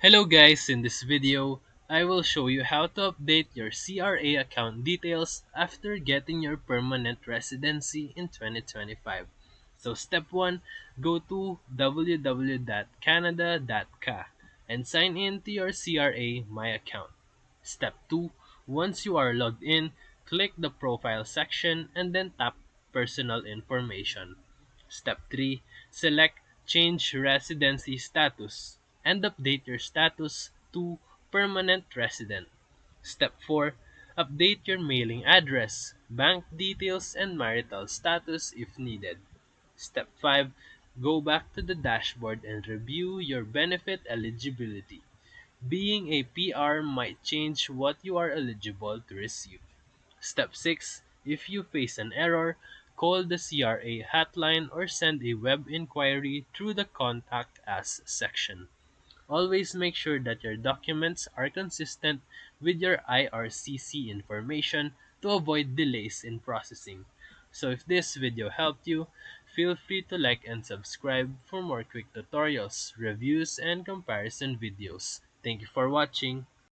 Hello guys, in this video, I will show you how to update your CRA account details after getting your permanent residency in 2025. So step 1, go to www.canada.ca and sign in to your CRA My Account. Step 2, once you are logged in, click the profile section and then tap personal information. Step 3, select change residency status and update your status to permanent resident. Step 4, update your mailing address, bank details, and marital status if needed. Step 5, go back to the dashboard and review your benefit eligibility. Being a PR might change what you are eligible to receive. Step 6, if you face an error, call the CRA hotline or send a web inquiry through the Contact Us section. Always make sure that your documents are consistent with your IRCC information to avoid delays in processing. So if this video helped you, feel free to like and subscribe for more quick tutorials, reviews, and comparison videos. Thank you for watching.